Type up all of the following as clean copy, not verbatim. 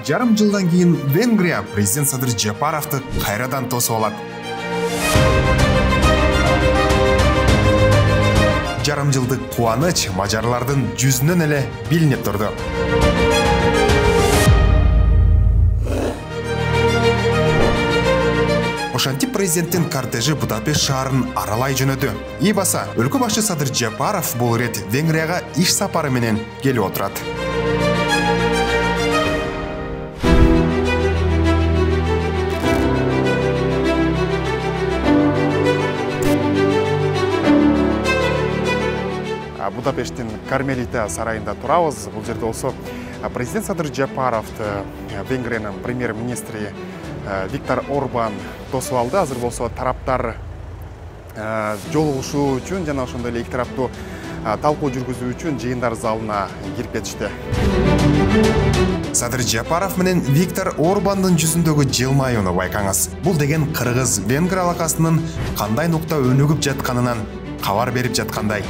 жарым жылдан кейін Венгрия президент Садыр Жапаровты кайрадан тосуп алат. Жарым жылдык кубаныч мажарлардын жүзүнөн эле билинип турду. Ошентип президенттин кортежи Будапешт шаарын аралай жөнөдү. Баса, өлкө башчы Садыр Жапаров бул ирет Венгрияга иш сапары менен келип отурат. Будапешттин Кармелита сарайында турабыз. Бул жерде болсо президент Садыр Жапаровду Венгриянын премьер-министри Виктор Орбан тосуп алды. Азыр болсо тараптар жолугушуу үчүн жана ошондой эле эки тараптуу талкуу жүргүзүү үчүн жыйындар залына кирип кетишти. Садыр Жапаров менен Виктор Орбандын жүзүндөгү жылмаюуну байкаңыз. Бул деген кыргыз-венгр алакасынын кандай нукта өнүгүп жатканынан кабар берип жаткандай.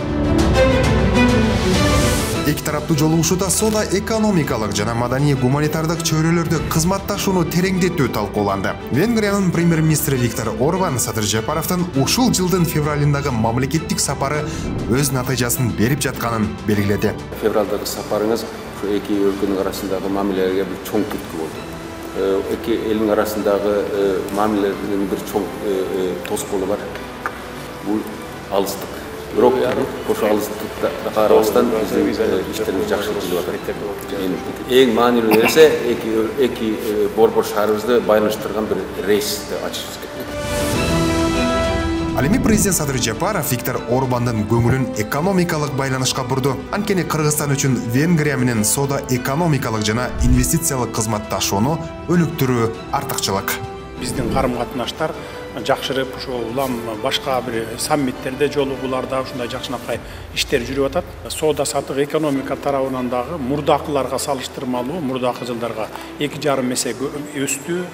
Эки тараптуу жолугушууда соода экономикалык жана маданий гуманитардык чөйрөлөрдө кызматташууну тереңдетүү талкууланды. Венгриянын премьер-министри Виктор Орбан Садыр Жапаровдун ушул жылдын февралындагы мамлекеттик сапары өз натыйжасын берип жатканын белгиледи. Февралдагы сапарыңыз эки өлкөнүн арасындагы мамилелерге бир чоң түрткү болду. Эки элдин арасындагы мамилелердин бир чоң тоскоолу бар. Бул алыстык. Бирок ошо алыстыкка карабастан биздин иштерибиз жакшы жүрүп атат. Эң маанилүү нерсе эки борбор шаарыбызды байланыштырган бир рейсти ачышыбыз керек. Ал эми президент Садыр Жапаров Виктор Орбандын көңүлүн экономикалык байланышка бурду. Анткени Кыргызстан үчүн Венгрия менен соода экономикалык жана инвестициялык кызматташууну өнүктүрүү артыкчылык. Биздин карым-катнаштар жакшырып, ошол улам башка бир саммиттерде жолугууларда ушундай жакшынакай иштер жүрүп атат. Соода сатык экономика тарабынан дагы мурдакыларга салыштырмалуу, мурдакы жылдарга 2,5 эсе өстү.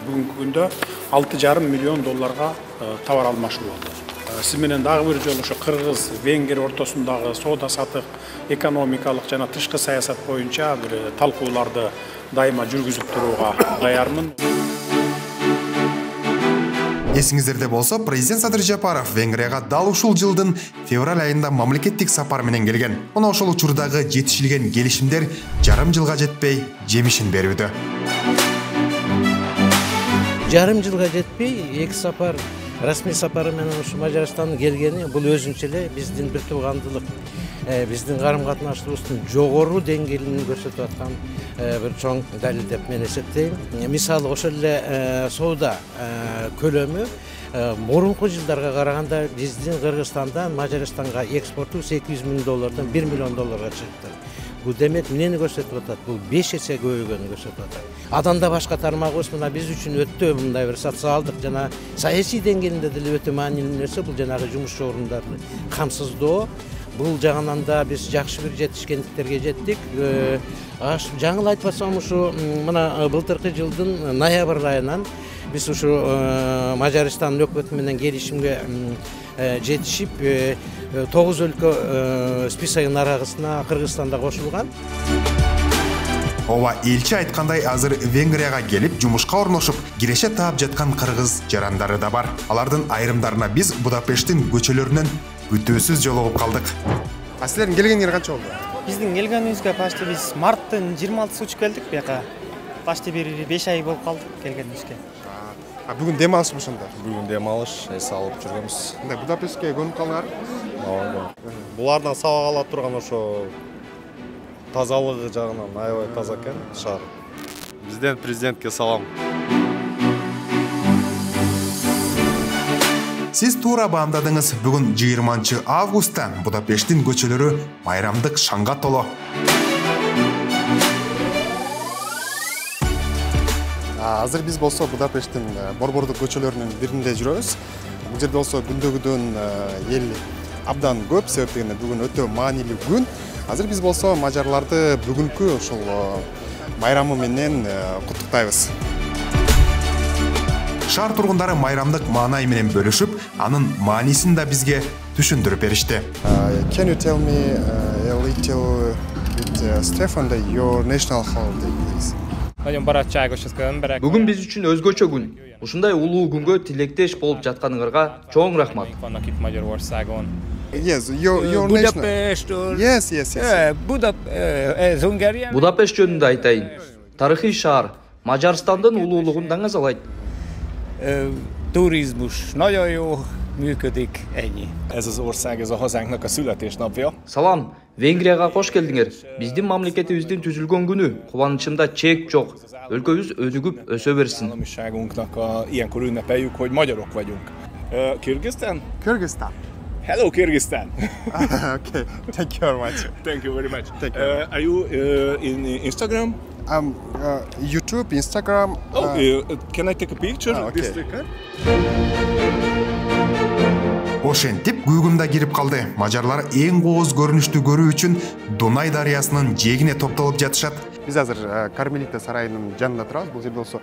Бүгүнкү күндө 6,5 миллион долларга товар алмашуу болду. Сиз менен дагы бир жолу ошо Кыргыз-Венгр ортосундагы соода сатык экономикалык жана тышкы саясат боюнча бир талкууларды дайыма жүргүзүп турууга даярмын. Эсиңиздерде болсо, президент Садыр Жапаров Венгрияга дал ушул жылдын февраль айында мамлекеттик сапар менен келген. Мына ошол учурдагы жетишилген келишимдер жарым жылга жетпей жемишин берүүдө. Жарым жылга жетпей эки сапар, расмий сапары менен ушу Мажарстанга келгени бул өзүнчө эле биздин бир туугандылык, биздин карым-катнашыбыздын жогору деңгээлин көрсөтүп аткан бир чоң далил деп мен эсептейм. Мисалы ошол эле соода көлөмү мурунку жылдарга караганда биздин Кыргызстандан Мажарстанга экспорту 800 миң доллардан 1 миллион долларга чыкты. Бул демек эмнени көрсөтүп атат? Бул 5 эсе көбөйгөнүн көрсөтүп атат. Аданда башка тармагыбыз мына биз үчүн өтө мындай бир социалдык жана саясий деңгээлинде деле өтө маанилүү нерсе бул жанагы жумуш орундарын камсыздоо. Бул жагынан да биз жакшы бир жетишкендиктерге жеттик. Жаңыл айтпасам ушу мына былтыркы жылдын ноябрь айынан биз ушу Мажарстан өкмөтү менен келишимге жетишип 9 өлкө списогунун арасына Кыргызстанда кошулган. Ооба, элчи айткандай азыр Венгрияга келип жумушка орношуп киреше таап жаткан кыргыз жарандары да бар. Алардын айрымдарына биз Будапешттин көчөлөрүнөн күтүүсүз жолугуп калдык. Силердин келгениңер канча болду? Биздин келгенибизге почти биз марттын 26-сы учуп келдик бияка. Почти бир 5 ай болуп калды келгенибизге. Бүгүн дем алышмы ошондо? Бүгүн дем алыш, эс алып жүргөнбүз. Мындай Будапештке көнүп калдыңар? Ооба. Булардан сабак ала турган ошо тазалыгы жагынан аябай таза экен шаар. Бизден президентке салам. Сиз туура баамдадыңыз. Бүгүн 20 августта Будапешттин көчөлөрү майрамдык шаңга толо. Азыр биз болсо Будапешттин борбордук көчөлөрүнүн биринде жүрөбүз. Бул жерде болсо күндөгүдөн эл абдан көп, себеби бүгүн өтө маанилүү күн. Азыр биз болсо мажарларды бүгүнкү ошол майрамы менен куттуктайбыз. Шаар тургундары майрамдык маанай менен бөлүшүп, анын маанисин да бизге түшүндүрүп беришти. Can you tell me a little bit, Stefan, your national holiday, please? Бүгүн биз үчүн өзгөчө күн. Ушундай улуу күнгө тилектеш болуп жатканыңарга чоң рахмат. Yes, your Budapest. Yes. Будапешт жөнүндө айтайын. Тарыхый шаар Macarstandын улуулугун даңазалайт. Turizmus nagyon jó, működik, ennyi. Ez az ország, ez a hazánknak a születésnapja. Салам, Венгрияга кош келдиңер. Биздин мамлекетибиздин түзүлгөн күнү. Кубанычымда чек жок. Өлкөбүз өнүгүп өсө берсин. Államiságunknak ilyenkor ünnepeljük, hogy magyarok vagyunk. Kyrgyzstan? Kyrgyzstan. Hello, Kyrgyzstan. Okay, thank you very much. Thank you very much. Thank you. Are you in Instagram? YouTube, Instagram. Can I take a picture? Okay. Ошентип күйгүндө кирип калды. Мажарлар эң кооз көрүнүштү көрүү үчүн Дунай дарыясынын жээгине топтолуп жатышат. Биз азыр Кармелита сарайынын жанында турабыз. Бул жерде болсо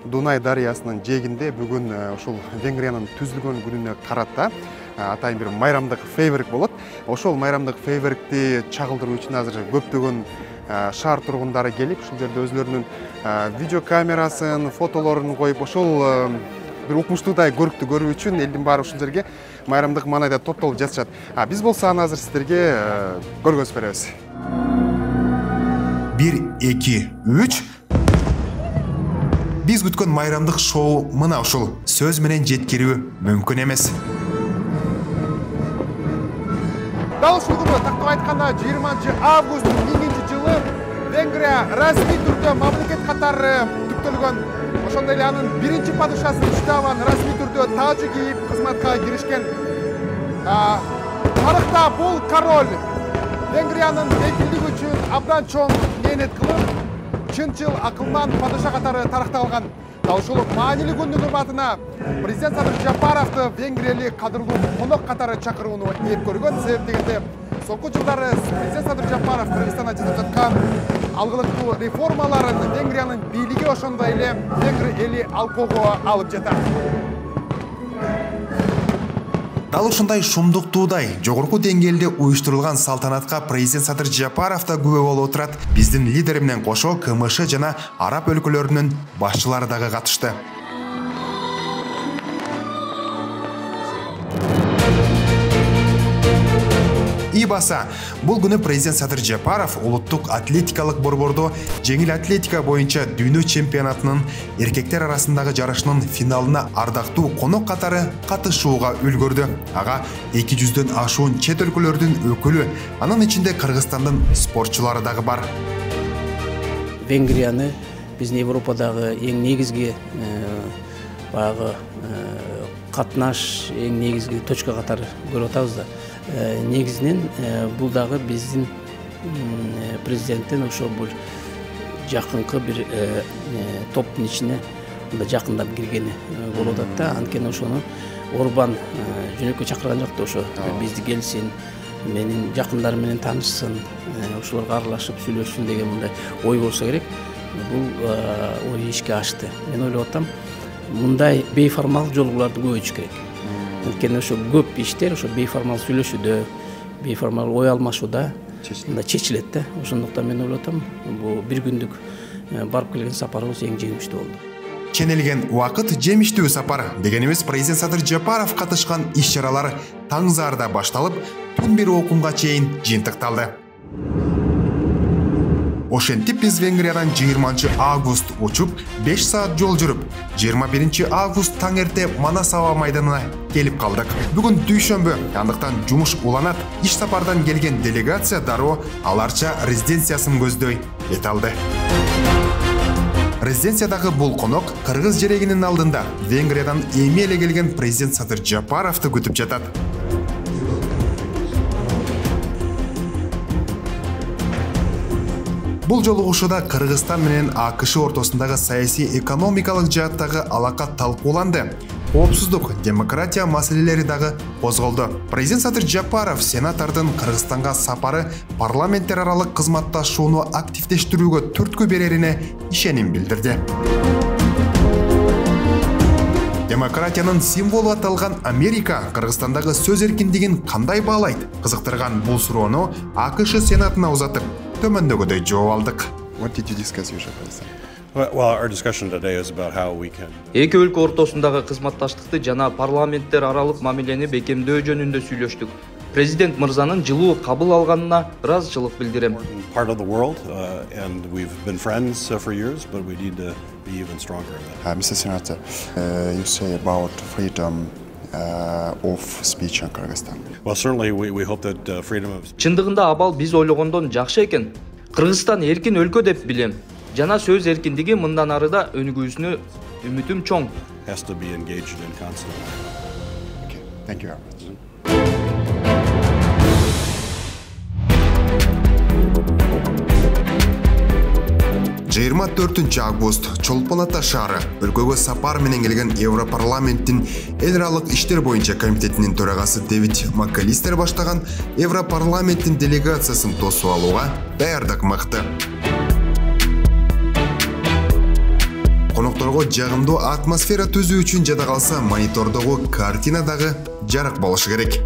Дунай дарыясынын жээгинде бүгүн ошол Венгриянын түзүлгөн күнүнө карата атайын бир майрамдык фейерверк болот. Ошол майрамдык фейерверкти чагылдыруу үчүн азыр көптөгөн шаар тургундары келип, ушул жерде өзлөрүнүн видео камерасын, фотолорун коюп, ошол бир укмуштуудай көрүктү көрүү үчүн элдин баары ушул жерге майрамдык маанайда топтолуп жатышат. Биз болсо аны азыр сиздерге көргөзүп беребиз. 1, 2, 3. Биз күткөн майрамдык шоу мына ушул. Сөз менен жеткирүү мүмкүн эмес. Дал ушул күнү тактап айтканда 20 август 2000-жылы Венгрия расмий түрдө мамлекет катары түптөлгөн. Ошондой эле анын биринчи падышасы Штаван расмий түрдө тажы кийип кызматка киришкен. Тарыхта бул король Венгриянын эркиндиги үчүн абдан чоң мээнет кылып, чынчыл акылман падыша катары тарыхта калган. Ошол маанилүү күндүн урматына президент Садыр Жапаровду венгриялык кадырлуу конок катары чакырууну ээп көргөн. Себеп дегенде соңку жылдары президент Садыр Жапаров Кыргызстанда жасап жаткан алгылыктуу реформаларын Венгриянын бийлиги ошондой эле венгр эли алкоого алып жатат. Дал ушундай шумдуктуудай жогорку деңгээлде уюштурулган салтанатка президент Садыр Жапаров да күбө болуп отурат. Биздин лидер менен кошо КМШ жана араб өлкөлөрүнүн башчылары дагы катышты. Ибаса, бул күнү президент Садыр Жапаров улуттук атлетикалык борбордо жеңил атлетика боюнча дүйнө чемпионатынын эркектер арасындагы жарышынын финалына ардактуу конок катары катышууга үлгөрдү. Ага 200дөн ашуун чет өлкөлөрдүн өкүлү, анын ичинде Кыргызстандын спортчулары дагы бар. Венгрияны биздин Европадагы эң негизги баягы катнаш, эң негизги точка катары көрүп атабыз да. Негизинен бул дагы биздин президенттин ошо бул жакынкы бир топтун ичине жакындап киргени болуп атат да. Анткени ошону Орбан жөнөкөй чакырган жок да, ошо бизди келсин, менин жакындарым менен таанышсын, ошолорго аралашып сүйлөшсүн деген мындай ой болсо керек. Бул ой ишке ашты. Мен ойлоп атам, мындай бейформал жолугуларды көбөйтүш керек. Анткени ошо көп иштер ошо бейформал сүйлөшүүдө, бейформал ой алмашууда чечилет да. Ошондуктан мен ойлоп атам, бул бир күндүк барып келген сапарыбыз эң жемиштүү болду. Ченелген убакыт жемиштүү сапар дегенибиз президент Садыр Жапаров катышкан иш-чаралар таң заарда башталып, түн бери окумга чейин жыйынтыкталды. Ошентип биз Венгриядан 20 август учуп 5 саат жол жүрүп, 21 август таң эрте Манас аба майданына келип калдык. Бүгүн дүйшөмбү, андыктан жумуш уланат. Иш сапардан келген делегация дароо аларча резиденциясын көздөй эте алды. Резиденциядагы бул конок Кыргыз жерегинин алдында Венгриядан эми эле келген президент Садыр Жапаровду күтүп жатат. Бул жолугушууда Кыргызстан менен АКШ ортосундагы саясий экономикалык жааттагы алака талкууланды. Коопсуздук, демократия маселелери дагы козголду. Президент Садыр Жапаров сенатордун Кыргызстанга сапары парламенттер аралык кызматташууну активдештирүүгө түрткү берерине ишеним билдирди. Демократиянын символу аталган Америка Кыргызстандагы сөз эркиндигин кандай баалайт? Кызыктырган бул суроону АКШ сенатына узатып, төмөндөгүдөй жооп алдык. What did you discuss, Yusha? Эки өлкө ортосундагы кызматташтыкты жана парламенттер аралык мамилени бекемдөө жөнүндө сүйлөштүк. Президент мырзанын жылуу кабыл алганына ыраазычылык билдирем. Mr. Senator, you say about freedom of speech in Kyrgyzstan. Well, certainly we hope that freedom of Чындыгында абал биз ойлогондон жакшы экен. Кыргызстан эркин өлкө деп билем. Жана сөз эркиндиги мындан ары да өнүгүүсүнө үмүтүм чоң. has to be engaged in constantly. Okay, thank you very much. 24 август Чолпон Ата шаары өлкөгө сапар менен келген Европарламенттин эл аралык иштер боюнча комитетинин төрагасы Дэвид МакАлистер баштаган Европарламенттин делегациясын тосуп алууга даярдык мыкты. Конокторго жагымдуу атмосфера түзүү үчүн жада калса монитордогу картина дагы жарык болушу керек.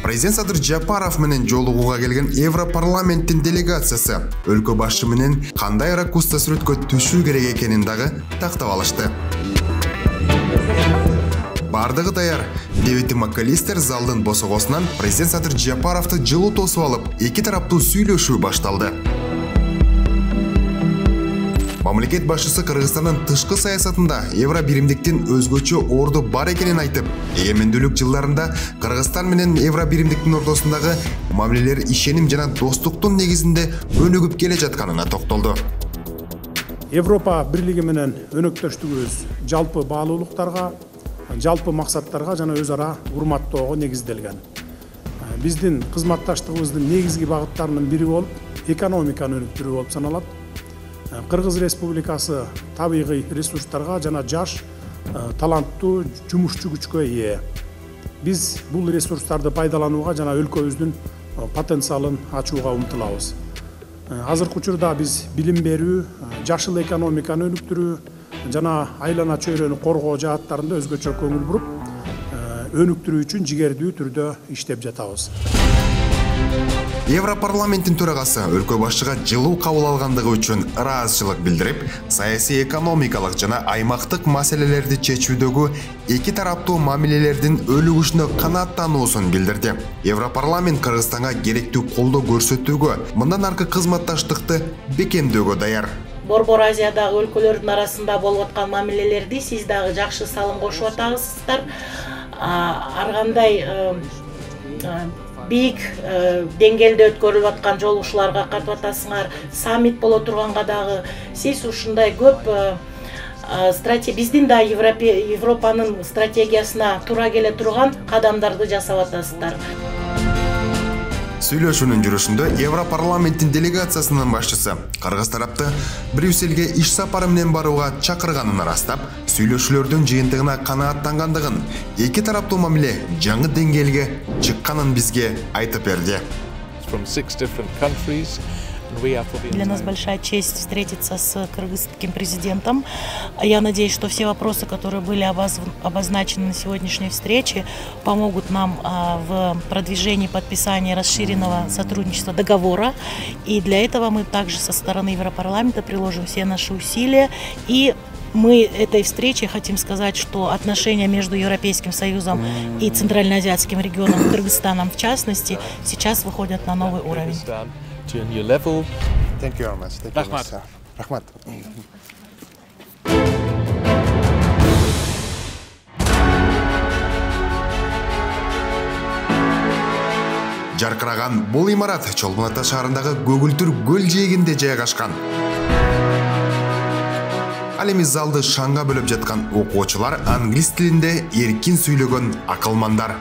Президент Садыр Жапаров менен жолугууга келген Европарламенттин делегациясы өлкө башы менен кандай ракурста сүрөткө түшүү керек экенин дагы тактап алышты. Бардыгы даяр. Дэвид МакАлистер залдын босогосунан президент Садыр Жапаровду жылуу тосуп алып, эки тараптуу сүйлөшүү башталды. Мамлекет башчысы Кыргызстандын тышкы саясатында евро биримдиктин өзгөчө орду бар экенин айтып, эгемендүүлүк жылдарында Кыргызстан менен евро биримдиктин ортосундагы мамилелер ишеним жана достуктун негизинде өнүгүп келе жатканына токтолду. Европа бирлиги менен өнөктөштүгүбүз жалпы баалуулуктарга, жалпы максаттарга жана өз ара урматтоого негизделген. Биздин кызматташтыгыбыздын негизги багыттарынын бири болуп, экономиканы өнүктүрүү болуп саналат. Кыргыз Республикасы табигый ресурстарга жана жаш, таланттуу жумушчу күчкө ээ. Биз бул ресурстарды пайдаланууга жана өлкөбүздүн потенциалын ачууга умтулабыз. Азыркы учурда биз билим берүү, жашыл экономиканы өнүктүрүү жана айлана чөйрөнү коргоо жааттарында өзгөчө көңүл буруп, өнүктүрүү үчүн жигердүү түрдө иштеп жатабыз. Европарламенттин төрагасы өлкө башчыга жылуу кабыл алгандыгы үчүн ыраазычылык билдирип, саясий экономикалык жана аймактык маселелерди чечүүдөгү эки тараптуу мамилелердин өнүгүшүнө канааттануусун билдирди. Европарламент Кыргызстанга керектүү колдоо көрсөтүүгө, мындан аркы кызматташтыкты бекемдөөгө даяр. Борбор Азиядагы өлкөлөрдүн арасында болуп аткан мамилелерди сиз дагы жакшы салым кошуп атасыздар. Ар кандай бийик деңгээлде өткөрүлүп аткан жолугушууларга катып атасыңар, саммит боло турганга дагы сиз ушундай көп биздин да Европанын стратегиясына туура келе турган кадамдарды жасап атасыздар. Сүйлөшүүнүн жүрүшүндө Европарламенттин делегациясынын башчысы Кыргыз тарапты Брюссельге иш сапары менен барууга чакырганын ырастап, сүйлөшүүлөрдүн жыйынтыгына канааттангандыгын, эки тараптуу мамиле жаңы деңгээлге чыкканын бизге айтып берди. Для нас большая честь встретиться с кыргызским президентом. Я надеюсь, что все вопросы, которые были обозначены на сегодняшней встрече, помогут нам в продвижении подписания расширенного сотрудничества договора. И для этого мы также со стороны Европарламента приложим все наши усилия. И мы этой встречей хотим сказать, что отношения между Европейским Союзом и Центральноазиатским регионом, Кыргызстаном в частности, сейчас выходят на новый уровень. To a new level. Thank you very much. Thank you, Mr. Rahmat. Жаркыраган бул имарат Чолпон Ата шаарындагы Көгүлтүр көл жээгинде жайгашкан. Ал эми залды шаңга бөлөп жаткан окуучулар англис тилинде эркин сүйлөгөн акылмандар.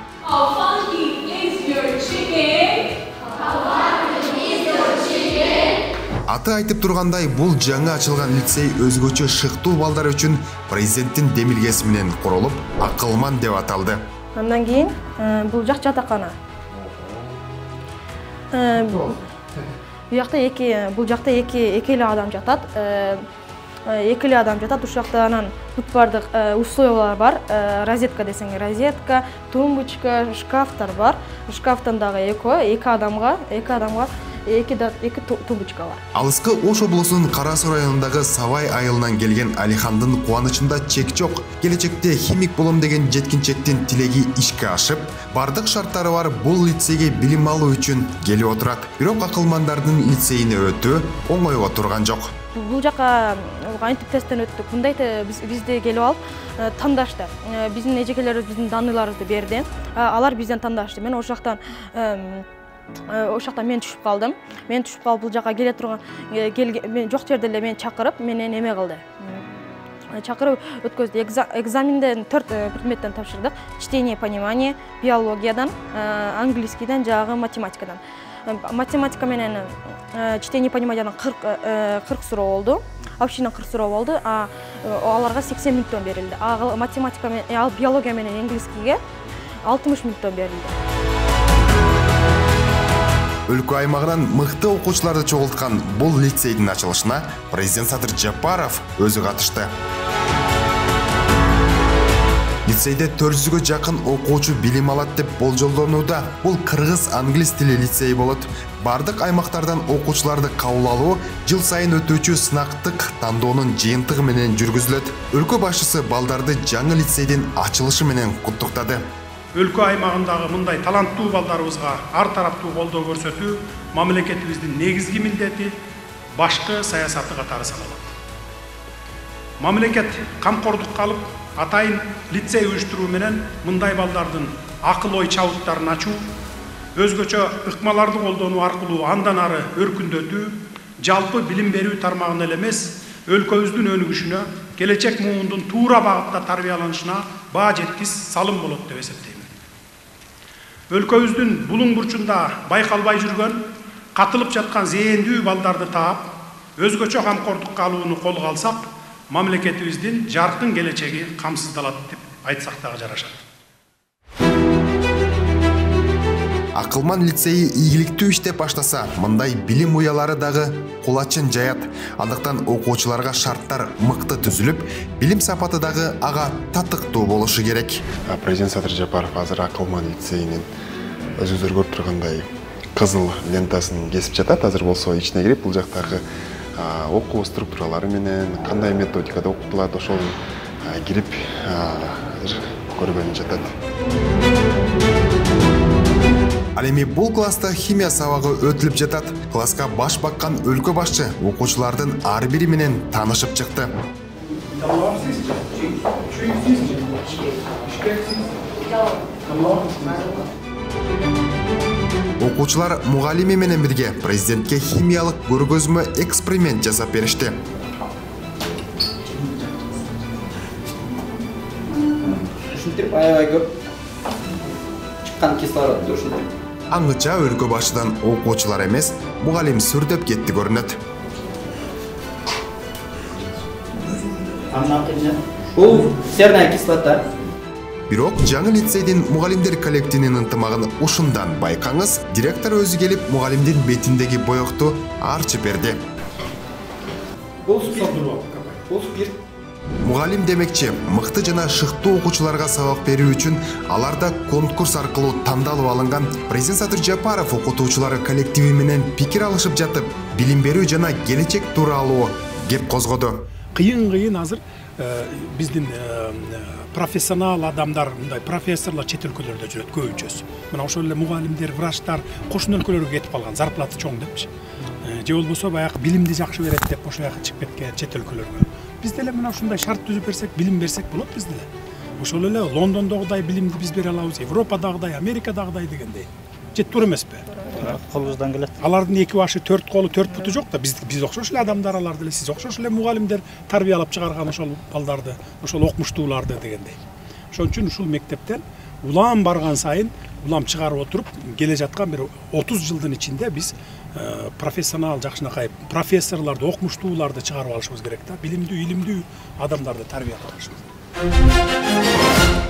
Аты айтып тургандай, бул жаңы ачылган лицей өзгөчө шыктуу балдар үчүн президенттин демилгеси менен курулуп, акылман деп аталды. Андан кийин бул жак жатакана. Бул жакта эки эле адам жатат. 2 эле адам жатат. Ушул жакта анан бүт бардык условиялар бар. Розетка десең розетка, тумбочка, шкафтар бар. Шкафтан дагы 2 адамга 2 тумбочка бар. Алыскы Ош облусунун Кара Суу районундагы Сабай айылынан келген Алихандын кубанычында чек жок. Келечекте химик болом деген жеткинчектин тилеги ишке ашып, бардык шарттары бар бул лицейге билим алуу үчүн келип отурат. Бирок акылмандардын лицейине өтүү оңойго турган жок. Бул жака антип тесттен өттүк. Мындайты бизди келип алып тандашты. Биздин эжекелерибиз биздин даныйларыбызды берди. Алар бизден тандашты. Мен ошол жактан мен түшүп калдым. Мен түшүп калып бул жака келе турган мен жок жерде эле мени чакырып, менен эме кылды. Чакырып өткөздү. Экзаменден 4 предметтен тапшырдык. Чтение, понимание, биологиядан, английскийден, жагы математикадан. Математика менен чтение, пониманиядан 40 суроо болду. Общийден 40 суроо болду. Аларга 80 мүнөттөн берилди. Математика менен, биология менен английскийге 60 мүнөттөн берилди. Өлкө аймагынан мыкты окуучуларды чогулткан бул лицейдин ачылышына президент Садыр Жапаров өзү катышты. Лицейде 400-гө жакын окуучу билим алат деп болжолдонууда. Бул кыргыз-англис тили лицей болот. Бардык аймактардан окуучуларды кабыл алуу жыл сайын өтүүчү сынактык тандоонун жыйынтыгы менен жүргүзүлөт. Өлкө башчысы балдарды жаңы лицейдин ачылышы менен куттуктады. Өлкө аймагындагы мындай таланттуу балдарыбызга ар тараптуу колдоо көрсөтүү мамлекетибиздин негизги милдети, башкы саясаты катары саналат. Мамлекет камкордукка алып, атайын лицей уюштуруу менен мындай балдардын акыл ой чабыттарын ачуу, өзгөчө ыкмаларды колдонуу аркылуу андан ары өркүндөтүү, жалпы билим берүү тармагында эле эмес, өлкөбүздүн өнүгүшүнө, келечек муундун туура багытта тарбияланышына баа жеткис салым болот деп эсептейм. Өлкөбүздүн булуң бурчунда байкалбай жүргөн, катылып жаткан зээндүү балдарды таап, өзгөчө камкордукка алууну колго алсак, мамлекетибиздин жаркын келечеги камсыздалат деп айтсак дагы жарашат. Акылман лицейи ийгиликтүү иштеп баштаса, мындай билим уялары дагы кулачын жаят. Андыктан окуучуларга шарттар мыкты түзүлүп, билим сапаты дагы ага татыктуу болушу керек. Президент Садыр Жапаров азыр Акылман лицейинин өзүңүздөр көрүп тургандай кызыл лентасын кесип жатат. Азыр болсо ичине кирип, бул жактагы окуу структуралары менен кандай методикада окутулат, ошол кирип көргөнү жатат. Ал эми бул класста химия сабагы өтүлүп жатат. Класска баш баккан өлкө башчы окуучулардын ар бири менен таанышып чыкты. Окуучулар мугалими менен бирге президентке химиялык көргөзмө эксперимент жасап беришти. Ушинтип аябай көп чыккан кислород ушинтип. Аңыча өлкө башчыдан окуучулар эмес, мугалим сүрдөп кетти көрүнөт. Бул серная кислота. Бирок жаңы лицейдин мугалимдер коллективинин ынтымагын ушундан байкаңыз, директор өзү келип мугалимдин бетиндеги боекту арчып берди. Бул спирт. Мугалим демекчи, мыкты жана шыктуу окуучуларга сабак берүү үчүн аларда конкурс аркылуу тандалып алынган. Президент Садыр Жапаров окутуучулар коллективи менен пикир алышып жатып, билим берүү жана келечек тууралуу кеп козгоду. Кыйын азыр биздин профессионал адамдар, мындай профессорлор чет өлкөлөрдө жүрөт көбүнчөсү. Мына ошол эле мугалимдер, врачтар кошун өлкөлөргө кетип калган, зарплата чоң депчи. Же болбосо баягы билимди жакшы берет деп ошол жака чыгып кеткен чет өлкөлөргө. Бизде эле мына ушундай шарт түзүп берсек, билим берсек болот бизде эле. Ошол эле Лондондогудай билимди биз бере алабыз, Европадагыдай, Америкадагыдай дегендей. Же туура эмеспи? Колубуздан келет. Алардын 2 башы 4 колу 4 буту жок да, биз окшош эле адамдар аларды эле, сиз окшош эле мугалимдер тарбиялап чыгарган ошол балдарды, ошол окумуштууларды дегендей. Ошон үчүн ушул мектептен улам барган сайын улам чыгарып отуруп, келе жаткан бир 30 жылдын ичинде биз профессионал жакшынакай профессорлорду, окумуштууларды чыгарып алышыбыз керек да, билимдүү, илимдүү адамдарды тарбиялап алышыбыз керек.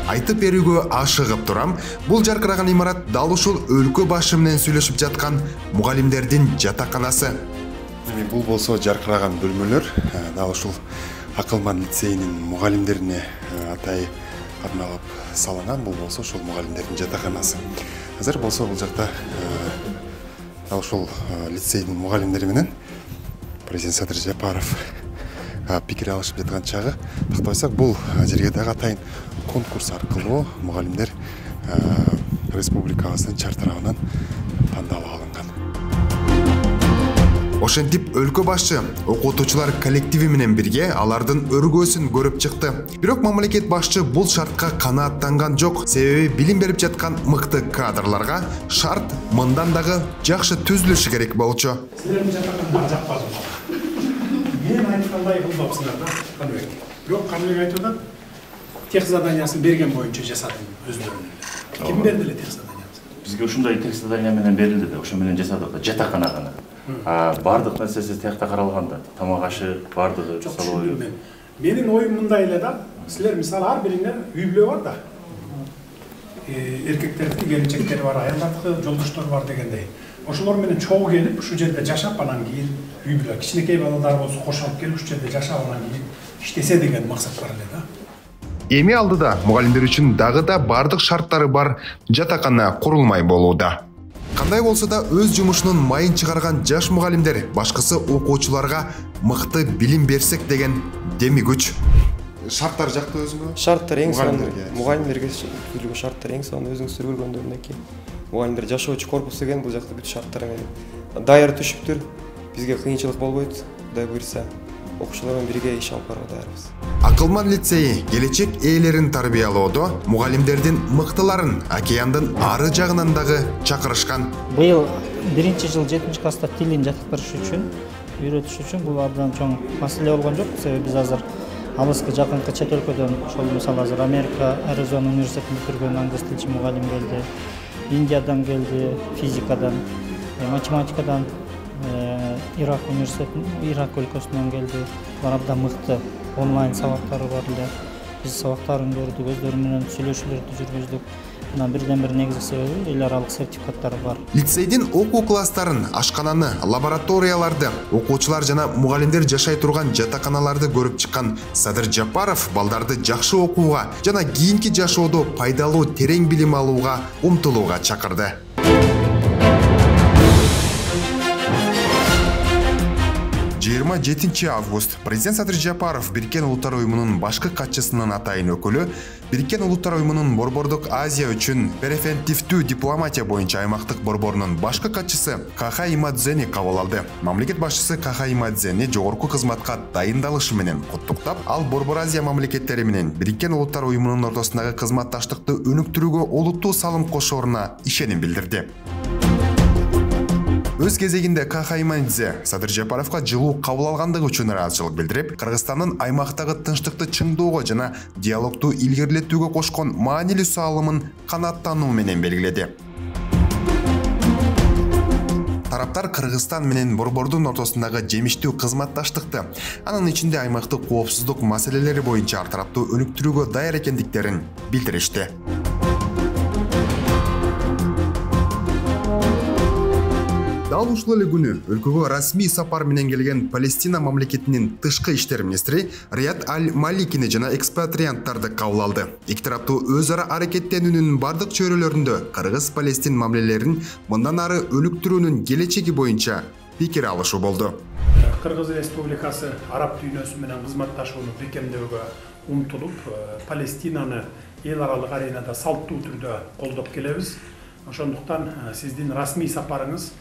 Айтып берүүгө ашыгып турам, бул жаркыраган имарат дал ушул өлкө башы менен сүйлөшүп жаткан мугалимдердин жатаканасы. бул болсо жаркыраган бөлмөлөр дал ушул Акылман лицейинин мугалимдерине атайы арналып салынган. Бул болсо ушул мугалимдердин жатаканасы. Азыр болсо бул жакта дал ушул лицейдин мугалимдери менен президент Садыр Жапаров пикир алышып жаткан чагы. Тактабайсак, бул жерге дагы атайын конкурс аркылуу мугалимдер республикабыздын чар тарабынан тандалып алынган. Ошентип өлкө башчы окутуучулар коллективи менен бирге алардын өргөөсүн көрүп чыкты. Бирок мамлекет башчы бул шартка канааттанган жок. Себеби билим берип жаткан мыкты кадрларга шарт мындан дагы жакшы түзүлүшү керек болчу. Силердин жатакандар жакпады. Мен айткандай кылбапсыңар да, Каныбек. Бирок Каныбек айтып атат, тех заданиясын берген боюнча жасадым өздөрүнө. Ким берди эле тех заданиясын? Бизге ушундай тех задания менен берилди да, ошо менен жасадык да, жатакана гана. Бардык нерсеси тиякта каралган да, тамак ашы бардыгы жасалып. Менин оюм мындай эле да, силер мисалы ар бириңер үй бүлө бар да. Эркектердики келинчектери бар, аялдардыкы жолдоштор бар дегендей. Ошолор менен чогуу келип, ушу жерде жашап, анан кийин үй бүлө, кичинекей балдар болсо кошулуп келип, ушу жерде жашап, анан кийин иштесе деген максат бар эле да. Эми алдыда мугалимдер үчүн дагы да бардык шарттары бар жатакана курулмай болууда. Кандай болсо да өз жумушунун майын чыгарган жаш мугалимдер башкысы окуучуларга мыкты билим берсек деген деми күч. Шарттар жакты өзүңө? Шарттар эң сонун мугалимдерге түзүлгөн шарттар эң сонун өзүңүздөр көргөндөрүнөн кийин. Мугалимдер жашоочу корпус деген бул жакта бүт шарттар менен даяр түшүптүр. Бизге кыйынчылык болбойт, Кудай буйрса. Окуучулар менен бирге иш алып барууга даярбыз. Акылман лицейи келечек ээлерин тарбиялоодо мугалимдердин мыктыларын океандын ары жагынан дагы чакырышкан. Быйыл 1-жыл 7 класста тилин жаттыктырыш үчүн, үйрөтүш үчүн бул абдан чоң маселе болгон жок. Себеби биз азыр алыскы жакынкы чет өлкөдөн, ошол мисалы азыр Америка, Аризона университетин бүтүргөн англис тилчи мугалим келди, Индиядан келди, физикадан, математикадан, Ирак университетин, Ирак өлкөсүнөн келди. Булар абдан мыкты онлайн сабактары бар эле. Биз сабактарын көрдүк, өздөрү менен сүйлөшүүлөрдү жүргүздүк. Мына бирден бир негизги себеби эл аралык сертификаттары бар. Лицейдин окуу класстарын, ашкананы, лабораторияларды, окуучулар жана мугалимдер жашай турган жатаканаларды көрүп чыккан Садыр Жапаров балдарды жакшы окууга жана кийинки жашоодо пайдалуу терең билим алууга умтулууга чакырды. 27 август президент Садыр Жапаров Бириккен Улуттар уюмунун башкы катчысынын атайын өкүлү Бириккен Улуттар уюмунун Борбордук Азия үчүн превентивдүү дипломатия боюнча аймактык борборунун башкы катчысы Каха Имадзени кабыл алды. Мамлекет башчысы Каха Имадзени жогорку кызматка дайындалышы менен куттуктап, ал Борбор Азия мамлекеттери менен Бириккен Улуттар уюмунун ортосундагы кызматташтыкты өнүктүрүүгө олуттуу салым кошооруна ишеним билдирди. Өз кезегинде Каха Имадзе Садыр Жапаровга жылуу кабыл алгандыгы үчүн ыраазычылык билдирип, Кыргызстандын аймактагы тынчтыкты чыңдоого жана диалогду илгерилетүүгө кошкон маанилүү салымын канааттануу менен белгиледи. Тараптар Кыргызстан менен Борбордун ортосундагы жемиштүү кызматташтыкты, анын ичинде аймактык коопсуздук маселелери боюнча ар тараптуу өнүктүрүүгө даяр экендиктерин билдиришти. Дал ушул эле күнү өлкөгө расмий сапар менен келген Палестина мамлекетинин тышкы иштер министри Рият Аль-Маликини жана экспатрианттарды кабыл алды. Эки тараптуу өз ара аракеттенүүнүн бардык чөйрөлөрүндө Кыргыз-Палестин мамилелерин мындан ары өнүктүрүүнүн келечеги боюнча пикир алышуу болду. Кыргыз Республикасы араб дүйнөсү менен кызматташууну бекемдөөгө умтулуп, Палестинаны эл аралык аренада салттуу түрдө колдоп келебиз. Ошондуктан сиздин расмий сапарыңыз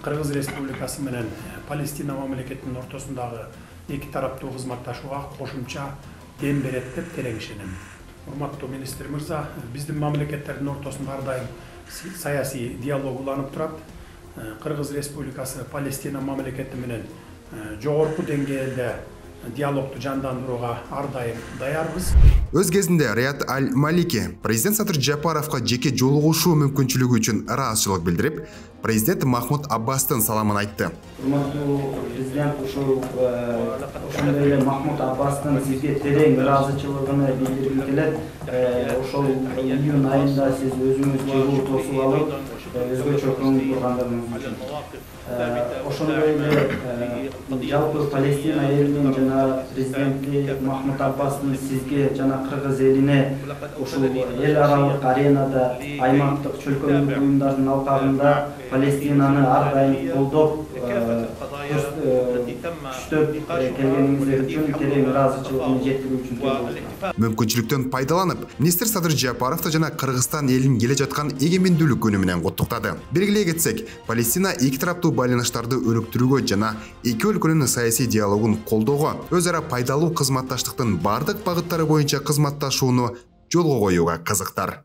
Кыргыз Республикасы менен Палестина мамлекетинин ортосундагы эки тараптуу кызматташууга кошумча дем берет деп терең ишенем. Урматтуу министр мырза, биздин мамлекеттердин ортосунда ар дайым саясий диалог уланып турат. Кыргыз Республикасы Палестина мамлекети менен жогорку деңгээлде диалогду жандандырууга ар дайым даярбыз. Өз кезинде Рият Аль-Малики президент Садыр Жапаровга жеке жолугушуу мүмкүнчүлүгү үчүн ыраазычылык билдирип, президент Махмуд Аббастын саламын айтты. Урматтуу президент ошондой эле Махмуд Аббастын сизге терең ыраазычылыгын билдиргим келет. Ошол июнь айында сиз өзүңүз жылуу тосуп алып, өзгөчө көңүл бургандарыңыз үчүн. Ошондой эле жалпы Палестина элинин жана президенти Махмуд Аббастын сизге жана кыргыз элине ушул эл аралык аренада аймактык чөлкөмдүк уюмдардын алкагында Палестинаны ар дайым колдоп күчтөп келгениңиздер үчүн терең ыраазычылыгымды жеткирүү үчүн келип мүмкүнчүлүктөн пайдаланып, министр Садыр Жапаровду жана Кыргызстан элин келе жаткан эгемендүүлүк күнү менен куттуктады. Белгилей кетсек, Палестина эки тараптуу байланыштарды өнүктүрүүгө жана эки өлкөнүн саясий диалогун колдоого, өз ара пайдалуу кызматташтыктын бардык багыттары боюнча кызматташууну жолго коюуга кызыктар.